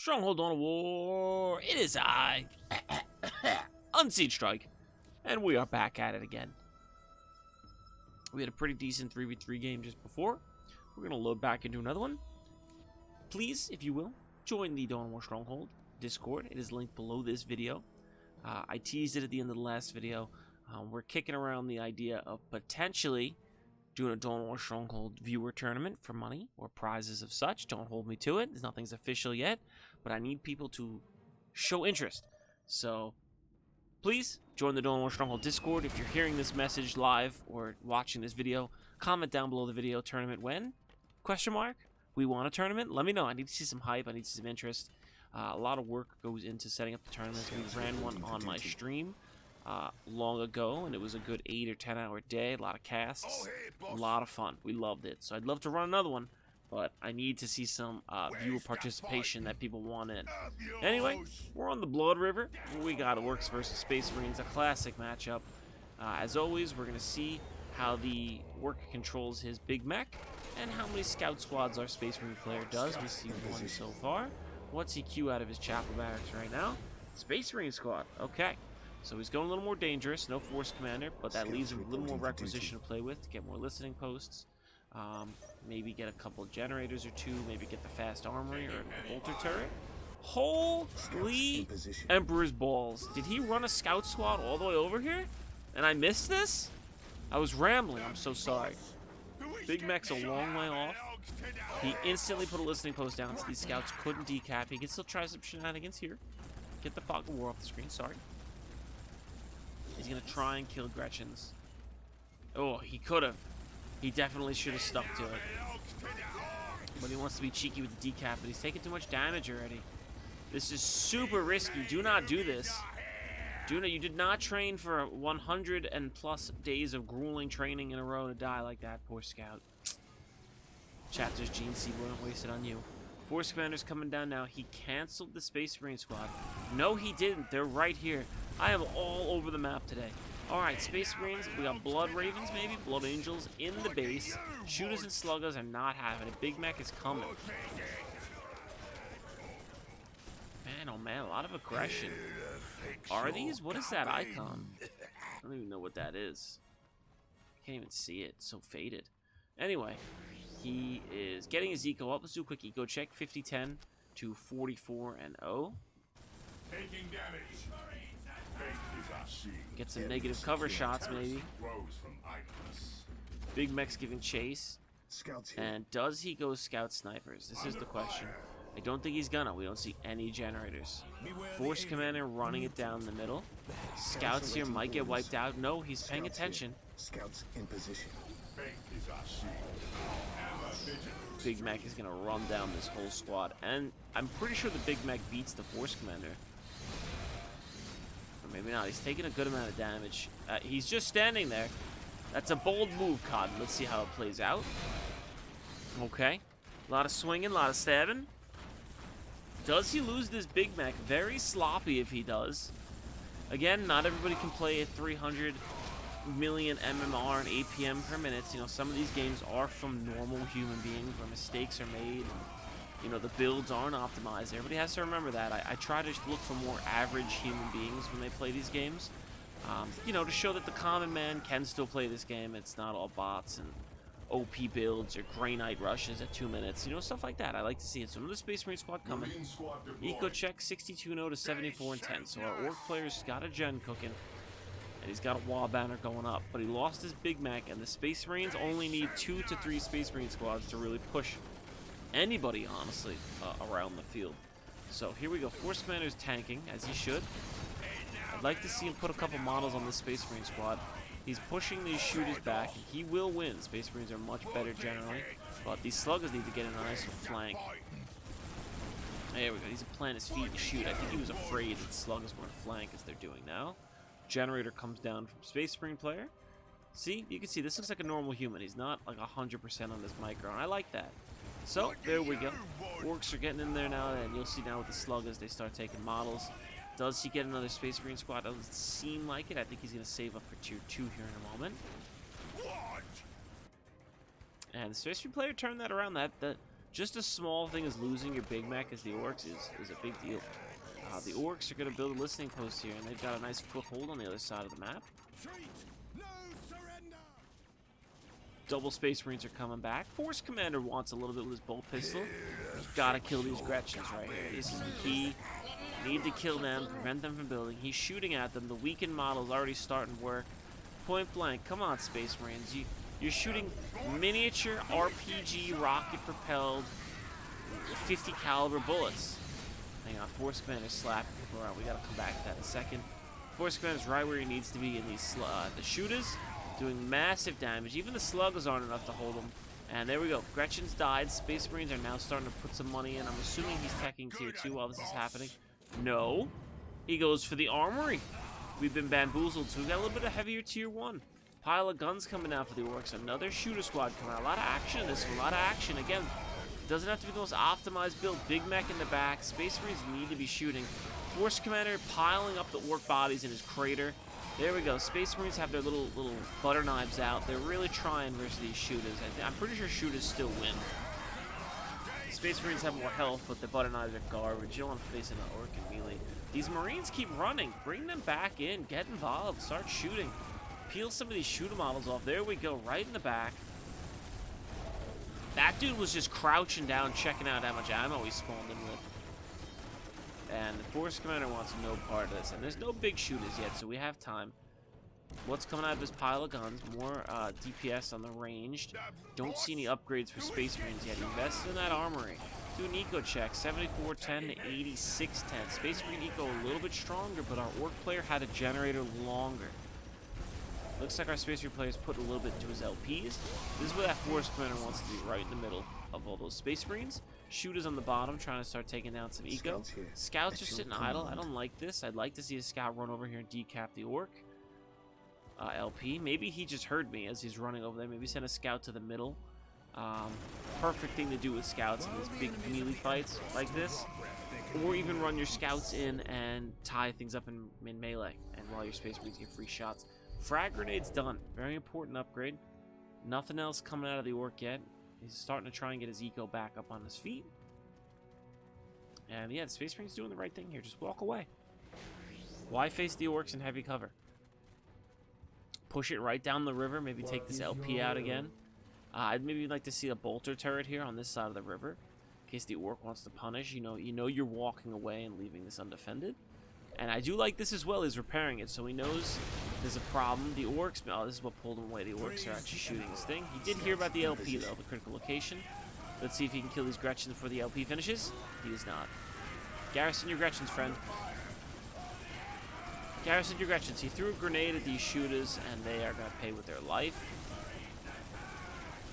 Stronghold on a war. It is I, Unseed Strike, and we are back at it again. We had a pretty decent 3v3 game just before. We're going to load back into another one. Please, if you will, join the Dawn of War Stronghold Discord. It is linked below this video. I teased it at the end of the last video. We're kicking around the idea of potentially doing a Dawn of War Stronghold viewer tournament for money or prizes of such. Don't hold me to it. Nothing's official yet, but I need people to show interest. So please join the Dawn of War Stronghold Discord. If you're hearing this message live or watching this video, comment down below the video. Tournament when? Question mark. We want a tournament? Let me know. I need to see some hype. I need to see some interest. A lot of work goes into setting up the tournaments. We ran one on my stream long ago, and it was a good 8 or 10 hour day. A lot of casts, a lot of fun. We loved it. So I'd love to run another one, but I need to see some viewer participation that people want in. Anyway, we're on the Blood River. We got Orcs versus Space Marines, a classic matchup. As always, we're going to see how the Orc controls his big mech and how many scout squads our Space Marine player does. We see one so far. What's he queue out of his chapel barracks right now? Space Marine squad. Okay. So he's going a little more dangerous. No Force Commander, but that leaves him a little more requisition to play with to get more listening posts. Maybe get a couple generators or two. Maybe get the fast armory or a bolter turret. Holy Emperor's balls. Did he run a scout squad all the way over here? And I missed this? I was rambling. I'm so sorry. Big Mech's a long way off. He instantly put a listening post down so these scouts couldn't decap. He can still try some shenanigans here. Get the Fog of War off the screen. Sorry. He's going to try and kill Gretchen's. Oh, he could have. He definitely should have stuck to it. But he wants to be cheeky with the decap, but he's taking too much damage already. This is super risky. Do not do this. You did not train for 100 and plus days of grueling training in a row to die like that, poor scout. Chapter's Gene C wouldn't waste it on you. Force Commander's coming down now. He canceled the Space Marine squad. No, he didn't. They're right here. I am all over the map today. Alright, Space Marines. We got Blood Ravens, maybe. Blood Angels in the base. Shooters and Sluggers are not having it. Big Mech is coming. Man, oh man, a lot of aggression. Are these? What is that icon? I don't even know what that is. Can't even see it. It's so faded. Anyway, he is getting his eco up. Let's do a quick eco check. 50-10 to 44 and 0. Taking damage. Get some negative cover shots, maybe. Big Mech's giving chase. And does he go scout snipers? This is the question. I don't think he's gonna. We don't see any generators. Force Commander running it down the middle. Scouts here might get wiped out. No, he's paying attention. Scouts in position. Big Mech is gonna run down this whole squad, and I'm pretty sure the Big Mech beats the Force Commander. Or maybe not. He's taking a good amount of damage. He's just standing there. That's a bold move, Cotton. Let's see how it plays out. Okay. A lot of swinging, a lot of stabbing. Does he lose this Big Mech? Very sloppy if he does. Again, not everybody can play at 300 million MMR and APM per minute. You know, some of these games are from normal human beings where mistakes are made. And, you know, the builds aren't optimized. Everybody has to remember that. I try to look for more average human beings when they play these games. You know, to show that the common man can still play this game. It's not all bots and OP builds or Grey Knight rushes at 2 minutes. You know, stuff like that. I like to see it. So another Space Marine squad coming. Eco check 62-0 to 74-10. So our Orc player's got a gen cooking. And he's got a wall banner going up. But he lost his Big Mech, and the Space Marines only need 2 to 3 Space Marine squads to really push anybody, honestly, around the field. So here we go. Force Commander's tanking, as he should. I'd like to see him put a couple models on the Space Marine squad. He's pushing these shooters back, and he will win. Space Marines are much better generally, but these Sluggers need to get in a nice flank. There we go. He's planting his feet and shoot. I think he was afraid that the Sluggers weren't flank as they're doing now. Generator comes down from Space Marine player. See, you can see this looks like a normal human. He's not like 100% on this micro, and I like that. So there we go. Orcs are getting in there now, and you'll see now with the Sluggers they start taking models. Does he get another Space Marine squad? Doesn't seem like it. I think he's going to save up for tier 2 here in a moment. And the Space Marine player turned that around. That Just a small thing as losing your Big Mac as the Orcs is a big deal. The Orcs are going to build a listening post here, and they've got a nice foothold on the other side of the map. Double Space Marines are coming back. Force Commander wants a little bit with his bolt pistol. You've got to kill these Gretchens right here. This is the key. Need to kill them, prevent them from building. He's shooting at them. The weakened model is already starting to work. Point blank. Come on, Space Marines. You're shooting miniature RPG rocket-propelled 50 caliber bullets. Hang on, Force Commander's slapping people around. We gotta come back to that in a second. Force Commander's right where he needs to be in these the shooters, doing massive damage. Even the sluggers aren't enough to hold him. And there we go. Gretchen's died. Space Marines are now starting to put some money in. I'm assuming he's teching tier 2 while this is happening. No. He goes for the armory. We've been bamboozled, so we've got a little bit of heavier tier 1. Pile of guns coming out for the Orcs. Another shooter squad coming out. A lot of action in this one. A lot of action. Again, doesn't have to be the most optimized build. Big Mech in the back. Space Marines need to be shooting. Force Commander piling up the Orc bodies in his crater. There we go. Space Marines have their little butter knives out. They're really trying versus these shooters. I'm pretty sure shooters still win. Space Marines have more health, but the butter knives are garbage. You don't want to face an Orc in melee. These Marines keep running. Bring them back in. Get involved. Start shooting. Peel some of these shooter models off. There we go. Right in the back. That dude was just crouching down, checking out how much ammo he spawned in with. And the Force Commander wants no part of this. And there's no big shooters yet, so we have time. What's coming out of this pile of guns? More DPS on the ranged. Don't see any upgrades for Space Marines yet. Invest in that armory. Do an eco check. 7410 to 8610. Space Marine eco a little bit stronger, but our Orc player had a generator longer. Looks like our Space Marine player is putting a little bit into his LPs. This is where that Force Commander wants to be, right in the middle of all those Space Marines. Shooters on the bottom trying to start taking down some eco. Scouts are sitting idle. I don't like this. I'd like to see a scout run over here and decap the Orc. LP. Maybe he just heard me as he's running over there. Maybe send a scout to the middle. Perfect thing to do with scouts in these big melee fights like this. Or even run your scouts in and tie things up in melee. And while your Space Marines get free shots. Frag grenade's done. Very important upgrade. Nothing else coming out of the Orc yet. He's starting to try and get his eco back up on his feet. And yeah, the Space Marine's doing the right thing here. Just walk away. Why face the Orcs in heavy cover? Push it right down the river. Maybe take this LP out again. I'd maybe like to see a bolter turret here on this side of the river. In case the Orc wants to punish. You know you're walking away and leaving this undefended. And I do like this as well, is repairing it, so he knows there's a problem. The Orcs, oh, this is what pulled him away. The Orcs are actually shooting this thing. He did hear about the LP, though, the critical location. Let's see if he can kill these Gretchens before the LP finishes. He does not. Garrison your Gretchens, friend. Garrison your Gretchens. He threw a grenade at these shooters, and they are going to pay with their life.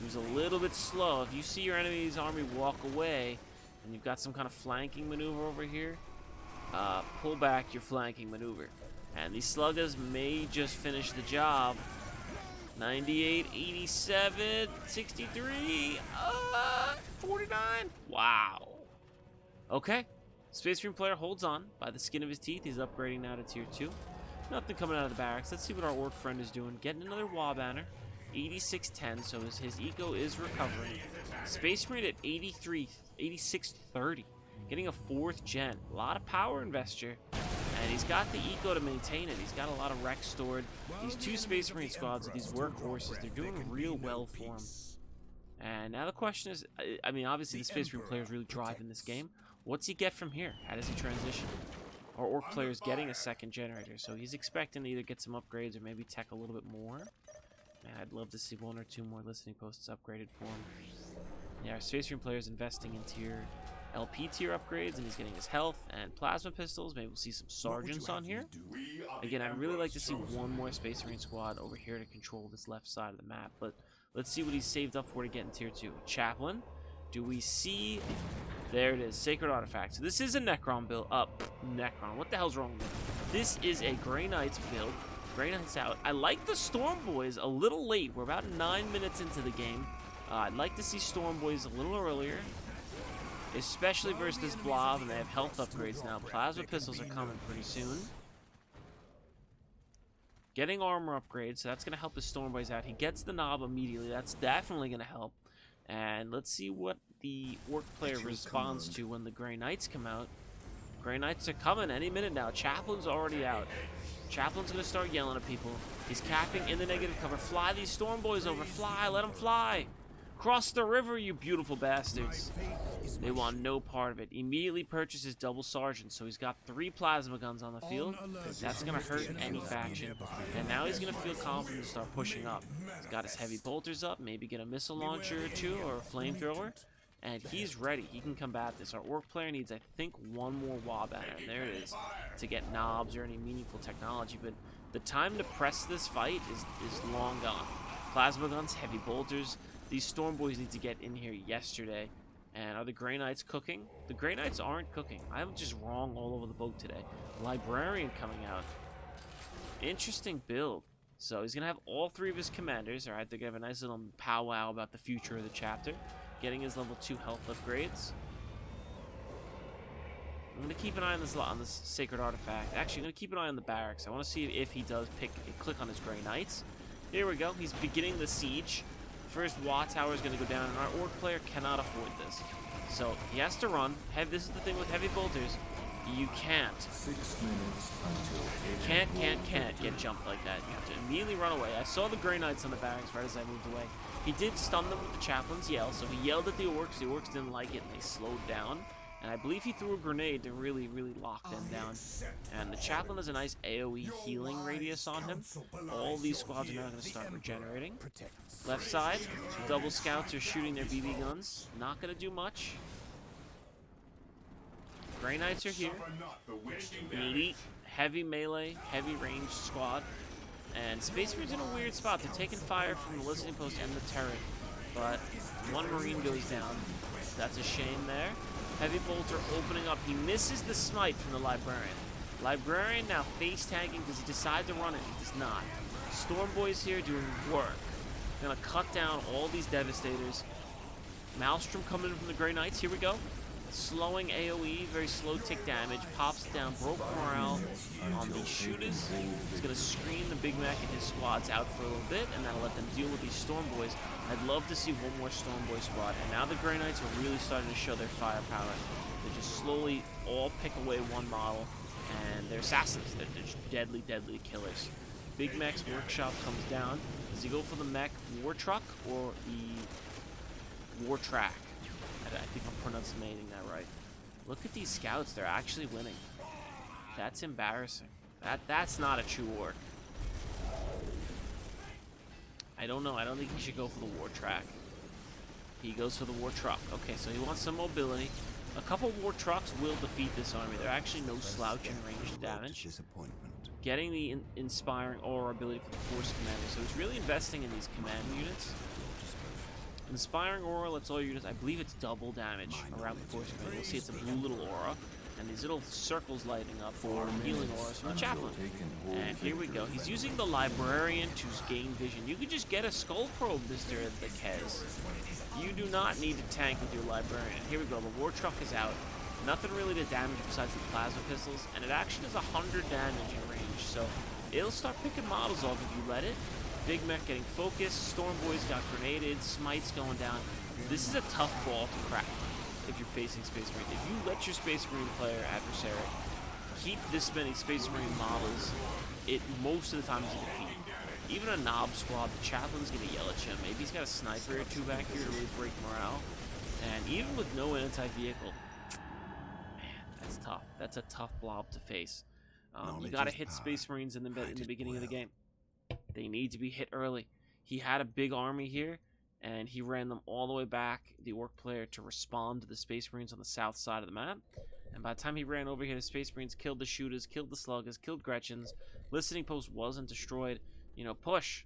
He was a little bit slow. If you see your enemy's army walk away, and you've got some kind of flanking maneuver over here, pull back your flanking maneuver. And these sluggers may just finish the job. 98, 87, 63, 49. Wow. Okay. Space Marine player holds on by the skin of his teeth. He's upgrading now to tier 2. Nothing coming out of the barracks. Let's see what our Orc friend is doing. Getting another wall banner. 8610, so his eco is recovering. Space Marine at 83, 8630. Getting a 4th gen. A lot of power investor. And he's got the eco to maintain it. He's got a lot of wreck stored. These 2 Space Marine squads with these workhorses, they're doing real well for him. And now the question is, I mean, obviously the Space Marine player is really driving this game. What's he get from here? How does he transition? Our Orc player is getting a 2nd generator, so he's expecting to either get some upgrades or maybe tech a little bit more. Man, I'd love to see 1 or 2 more listening posts upgraded for him. Yeah, our Space Marine player is investing in LP tier upgrades, and he's getting his health and plasma pistols. Maybe we'll see some sergeants on here. Again, I'd really like to see 1 more Space Marine squad over here to control this left side of the map, but let's see what he's saved up for to get in tier 2. Chaplain. Do we see... There it is. Sacred Artifact. So this is a Necron build. Necron. What the hell's wrong with it? This is a Grey Knights build. Grey Knights out. I like the Storm Boys a little late. We're about 9 minutes into the game. I'd like to see Storm Boys a little earlier. Especially versus this blob, and they have health upgrades now. Plasma pistols are coming pretty soon. Getting armor upgrades, so that's going to help his Storm Boys out. He gets the knob immediately. That's definitely going to help. And let's see what the Orc player responds to when the Grey Knights come out. Grey Knights are coming any minute now. Chaplain's already out. Chaplain's going to start yelling at people. He's capping in the negative cover. Fly these Storm Boys over. Fly. Let them fly. Cross the river, you beautiful bastards. They want no part of it. Immediately purchases double sergeant, so he's got 3 plasma guns on the field. That's going to hurt any faction. And now he's going to feel confident to start pushing up. He's got his heavy bolters up, maybe get a missile launcher or 2 or a flamethrower. And he's ready. He can combat this. Our Orc player needs, I think, 1 more WA banner, and there it is, to get knobs or any meaningful technology. But the time to press this fight is long gone. Plasma guns, heavy bolters. These Storm Boys need to get in here yesterday. And are the Grey Knights cooking? The Grey Knights aren't cooking. I'm just wrong all over the boat today. Librarian coming out. Interesting build. So he's going to have all 3 of his commanders. Alright, they're going to have a nice little powwow about the future of the chapter. Getting his level 2 health upgrades. I'm going to keep an eye on this sacred artifact. Actually, I'm going to keep an eye on the barracks. I want to see if he does click on his Grey Knights. Here we go. He's beginning the siege. First WA tower is going to go down, and our Orc player cannot afford this. So he has to run. This is the thing with heavy bolters. You can't. 6 minutes until Can't get jumped like that. You have to immediately run away. I saw the Grey Knights on the barracks right as I moved away. He did stun them with the Chaplain's yell, so he yelled at the Orcs. The Orcs didn't like it, and they slowed down. And I believe he threw a grenade to really lock them down. And the Chaplain has a nice AoE healing radius on him. All these squads are now going to start regenerating. Left side, double scouts are shooting their BB guns. Not going to do much. Grey Knights are here. Elite, heavy melee, heavy ranged squad. And Space Marine's in a weird spot. They're taking fire from the listening post and the turret. But 1 Marine goes down. That's a shame there. Heavy bolter opening up. He misses the smite from the Librarian. Librarian now face tagging. Does he decide to run it? He does not. Storm Boys here doing work. Gonna cut down all these Devastators. Maelstrom coming in from the Grey Knights. Here we go. Slowing AoE, very slow tick damage. Pops down, broke morale on the shooters. He's gonna screen the Big Mac and his squads out for a little bit, and that'll let them deal with these Storm Boys. I'd love to see 1 more Storm Boy squad. And now the Grey Knights are really starting to show their firepower. They just slowly all pick away 1 model, and they're assassins. They're just deadly killers. Big Mac's workshop comes down. Does he go for the mech war truck or the war track? I think I'm pronouncing that right. Look at these scouts. They're actually winning. That's embarrassing. That's not a true Orc. I don't know. I don't think he should go for the war track. He goes for the war truck. Okay, so he wants some mobility. A couple war trucks will defeat this army. They're actually no slouch in ranged damage. Getting the inspiring aura ability for the force commander. So he's really investing in these command units. Inspiring aura lets all units, I believe it's double damage around the force commander. You'll see it's a blue little aura. And these little circles lighting up for healing auras from the Chaplain. And here we go. He's using the Librarian to gain vision. You could just get a Skull Probe, Mr. the Kez. You do not need to tank with your Librarian. Here we go. The War Truck is out. Nothing really to damage besides the plasma pistols. And it actually does 100 damage in range. So it'll start picking models off if you let it. Big Mech getting focused. Storm Boys got grenaded. Smites going down. This is a tough ball to crack if you're facing Space Marine. If you let your Space Marine player adversary keep this many Space Marine models, it most of the time is a defeat. Even a knob squad, the Chaplain's gonna yell at you. Maybe he's got a sniper or 2 back here to really break morale. And even with no anti-vehicle, man, that's tough. That's a tough blob to face. You gotta hit Space Marines in the beginning of the game. They need to be hit early. He had a big army here, and he ran them all the way back, the Orc player, to respond to the Space Marines on the south side of the map. And by the time he ran over here, the Space Marines killed the shooters, killed the sluggers, killed Gretchens. Listening post wasn't destroyed. You know, push.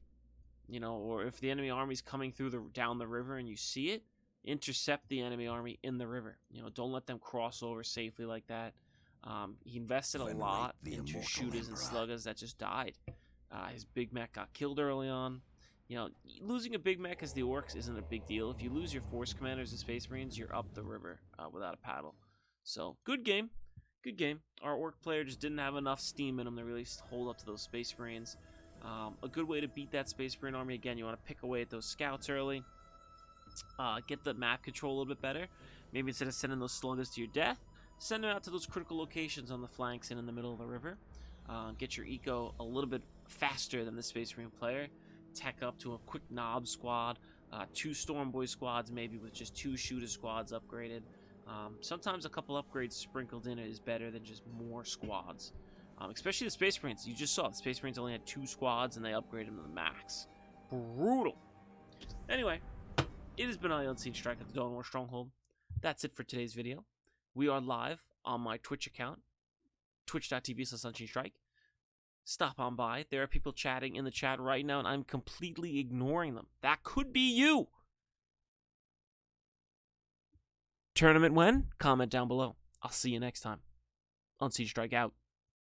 You know, or if the enemy army's coming through down the river and you see it, intercept the enemy army in the river. You know, don't let them cross over safely like that. He invested a lot into shooters and sluggers that just died. His Big Mech got killed early on. You know, losing a Big Mech as the Orcs isn't a big deal. If you lose your Force Commanders and Space Marines, you're up the river without a paddle. So, good game. Good game. Our Orc player just didn't have enough steam in him to really hold up to those Space Marines. A good way to beat that Space Marine army, again, you want to pick away at those scouts early. get the map control a little bit better. Maybe instead of sending those sluggers to your death, send them out to those critical locations on the flanks and in the middle of the river. Get your eco a little bit faster than the Space Marine player. Tech up to a quick Knob squad, 2 Storm Boy squads maybe with just 2 Shooter squads upgraded. Sometimes a couple upgrades sprinkled in is better than just more squads. Especially the Space Marines. You just saw the Space Marines only had 2 squads and they upgraded them to the max. Brutal. Anyway, it has been I Unseen Strike at the Dawn War Stronghold. That's it for today's video. We are live on my Twitch account, twitch.tv/UnseenStrike. Stop on by. There are people chatting in the chat right now, and I'm completely ignoring them. That could be you. Tournament when? Comment down below. I'll see you next time. Unseen Strike out.